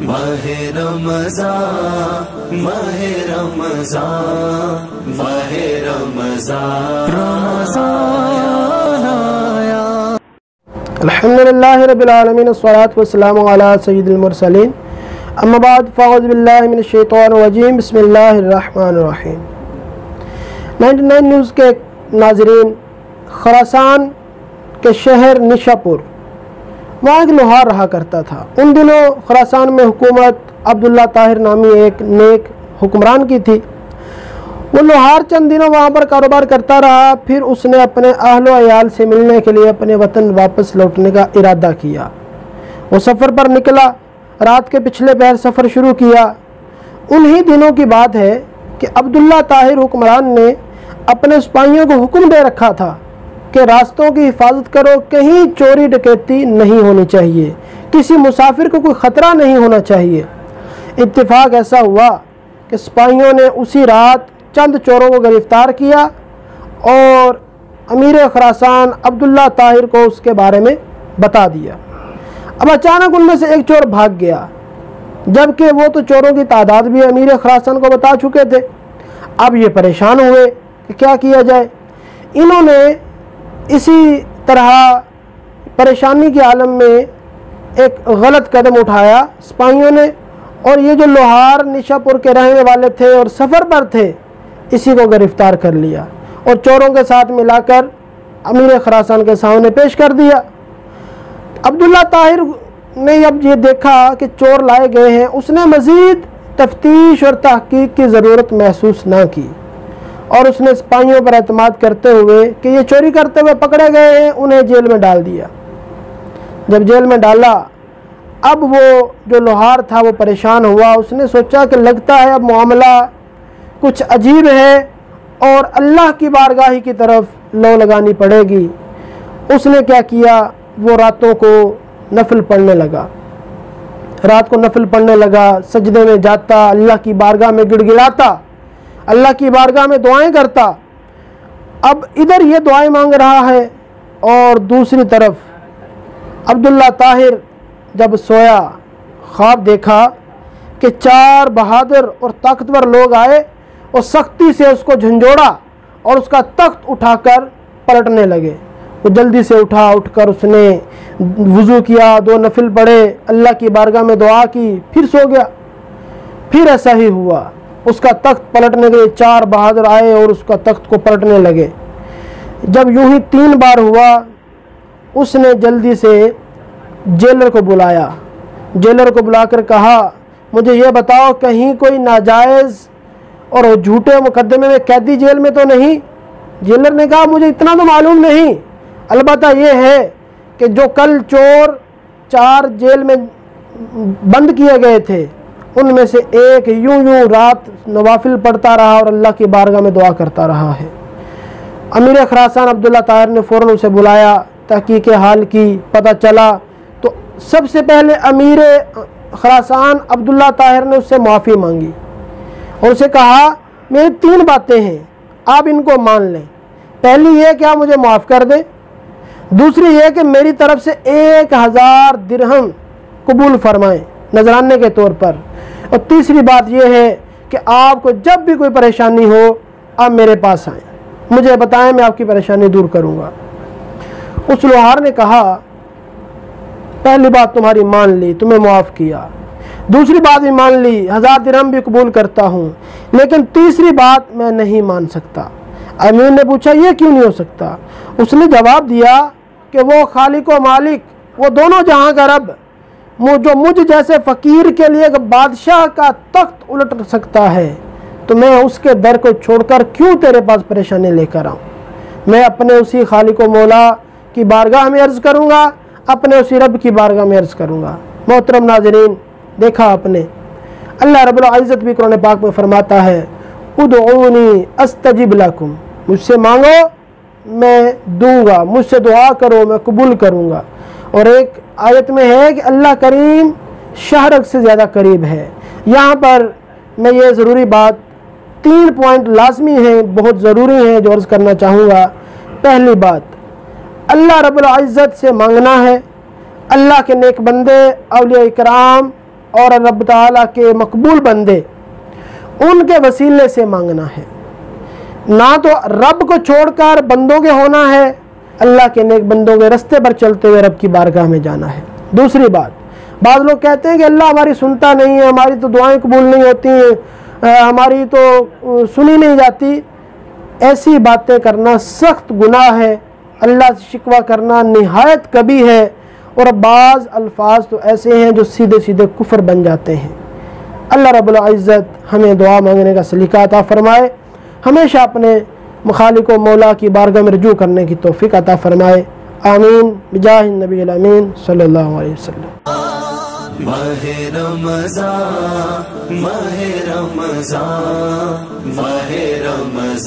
ماہ رمضان ماہ رمضان ماہ رمضان رمضان آیا۔ الحمدللہ رب العالمین والصلاة والسلام علی سید المرسلین، اما بعد فاعوذ باللہ من الشیطان الرجیم، بسم اللہ الرحمن الرحیم۔ 99 نیوز کے ناظرین، خراسان کے شہر نشاپور وہاں ایک لوہار رہا کرتا تھا۔ ان دنوں خراسان میں حکومت عبداللہ طاہر نامی ایک نیک حکمران کی تھی۔ وہ لوہار چند دنوں وہاں پر کاروبار کرتا رہا، پھر اس نے اپنے اہل و عیال سے ملنے کے لیے اپنے وطن واپس لوٹنے کا ارادہ کیا۔ وہ سفر پر نکلا، رات کے پچھلے پہر سفر شروع کیا۔ انہی دنوں کی بات ہے کہ عبداللہ طاہر حکمران نے اپنے سپاہیوں کو حکم دے رکھا تھا کہ راستوں کی حفاظت کرو، کہیں چوری ڈکیتی نہیں ہونی چاہیے، کسی مسافر کو کوئی خطرہ نہیں ہونا چاہیے۔ اتفاق ایسا ہوا کہ سپاہیوں نے اسی رات چند چوروں کو گرفتار کیا اور امیر خراسان عبداللہ طاہر کو اس کے بارے میں بتا دیا۔ اب اچانک ان میں سے ایک چور بھاگ گیا، جبکہ وہ تو چوروں کی تعداد بھی امیر خراسان کو بتا چکے تھے۔ اب یہ پریشان ہوئے کہ کیا کیا جائے۔ انہوں نے اسی طرح پریشانی کے عالم میں ایک غلط قدم اٹھایا سپاہیوں نے، اور یہ جو لوہار نشاپور کے رہنے والے تھے اور سفر پر تھے، اسی کو گرفتار کر لیا اور چوروں کے ساتھ ملا کر امیر خراسان کے سامنے پیش کر دیا۔ عبداللہ طاہر نے اب یہ دیکھا کہ چور لائے گئے ہیں، اس نے مزید تفتیش اور تحقیق کی ضرورت محسوس نہ کی، اور اس نے سپاہیوں پر اعتماد کرتے ہوئے کہ یہ چوری کرتے ہوئے پکڑے گئے ہیں، انہیں جیل میں ڈال دیا۔ جب جیل میں ڈالا، اب وہ جو لوہار تھا وہ پریشان ہوا۔ اس نے سوچا کہ لگتا ہے اب معاملہ کچھ عجیب ہے اور اللہ کی بارگاہ کی طرف لو لگانی پڑے گی۔ اس نے کیا کیا، وہ راتوں کو نفل پڑھنے لگا، رات کو نفل پڑھنے لگا، سجدے میں جاتا، اللہ کی بارگاہ میں گڑ گڑاتا، اللہ کی بارگاہ میں دعائیں کرتا۔ اب ادھر یہ دعائیں مانگ رہا ہے اور دوسری طرف عبداللہ طاہر جب سویا، خواب دیکھا کہ 4 بہادر اور طاقتور لوگ آئے اور سختی سے اس کو جھنجھوڑا اور اس کا تخت اٹھا کر پلٹنے لگے۔ وہ جلدی سے اٹھ کر اس نے وضو کیا، 2 نفل پڑھے، اللہ کی بارگاہ میں دعا کی، پھر سو گیا۔ پھر ایسا ہی ہوا، اس کا تخت پلٹنے کے لیے 4 بہادر آئے اور اس کا تخت کو پلٹنے لگے۔ جب یوں ہی 3 بار ہوا، اس نے جلدی سے جیلر کو بلایا، جیلر کو بلا کر کہا مجھے یہ بتاؤ کہیں کوئی ناجائز اور جھوٹے مقدمے میں قیدی جیل میں تو نہیں؟ جیلر نے کہا مجھے اتنا تو معلوم نہیں، البتہ یہ ہے کہ جو کل چور 4 جیل میں بند کیے گئے تھے، ان میں سے ایک یوں رات نوافل پڑھتا رہا اور اللہ کی بارگاہ میں دعا کرتا رہا ہے۔ امیر خراسان عبداللہ طاہر نے فوراً اسے بلایا، تحقیق حال کی، پتہ چلا تو سب سے پہلے امیر خراسان عبداللہ طاہر نے اس سے معافی مانگی اور اسے کہا میری 3 باتیں ہیں، آپ ان کو مان لیں۔ پہلی یہ کہ آپ مجھے معاف کر دیں، دوسری یہ کہ میری طرف سے 1000 درہم قبول فرمائیں نذرانے کے طور پر، اور تیسری بات یہ ہے کہ آپ کو جب بھی کوئی پریشانی ہو آپ میرے پاس آئیں، مجھے بتائیں، میں آپ کی پریشانی دور کروں گا۔ اس لوہار نے کہا پہلی بات تمہاری مان لی، تمہیں معاف کیا، دوسری بات بھی مان لی، 1000 درہم بھی قبول کرتا ہوں، لیکن تیسری بات میں نہیں مان سکتا۔ امیر نے پوچھا یہ کیوں نہیں ہو سکتا؟ اس نے جواب دیا کہ وہ خالق و مالک، وہ دونوں جہاں کا رب، جو مجھ جیسے فقیر کے لیے بادشاہ کا تخت الٹ سکتا ہے، تو میں اس کے در کو چھوڑ کر کیوں تیرے پاس پریشانی لے کر آؤں؟ میں اپنے اسی خالق و مولا کی بارگاہ میں عرض کروں گا، اپنے اسی رب کی بارگاہ میں عرض کروں گا۔ محترم ناظرین، دیکھا آپ نے، اللہ رب العزت بھی قرآن پاک میں فرماتا ہے ادعونی استجب لکم، مجھ سے مانگو میں دوں گا، مجھ سے دعا کرو میں قبول کروں گا۔ اور ایک آیت میں ہے کہ اللہ کریم شہرک سے زیادہ قریب ہے۔ یہاں پر میں یہ ضروری بات 3 پوائنٹ لازمی ہیں، بہت ضروری ہیں جو عرض کرنا چاہوں گا۔ پہلی بات، اللہ رب العزت سے مانگنا ہے، اللہ کے نیک بندے، اولیاء اکرام اور رب تعالیٰ کے مقبول بندے ان کے وسیلے سے مانگنا ہے، نہ تو رب کو چھوڑ کر بندوں کے ہونا ہے، اللہ کے نیک بندوں کے رستے پر چلتے ہوئے رب کی بارگاہ میں جانا ہے۔ دوسری بات، بعض لوگ کہتے ہیں کہ اللہ ہماری سنتا نہیں ہے، ہماری تو دعائیں قبول نہیں ہوتی ہیں، ہماری تو سنی نہیں جاتی۔ ایسی باتیں کرنا سخت گناہ ہے، اللہ سے شکوہ کرنا نہایت کبھی ہے، اور بعض الفاظ تو ایسے ہیں جو سیدھے سیدھے کفر بن جاتے ہیں۔ اللہ رب العزت ہمیں دعا مانگنے کا سلیقہ عطا فرمائے، ہمیشہ اپنے مخالق و مولا کی بارگاہ میں رجوع کرنے کی توفیق عطا فرمائے، آمین بجاہ النبی الامین صلی اللہ علیہ وسلم۔ ماہ رمضان، ماہ رمضان، ماہ رمضان۔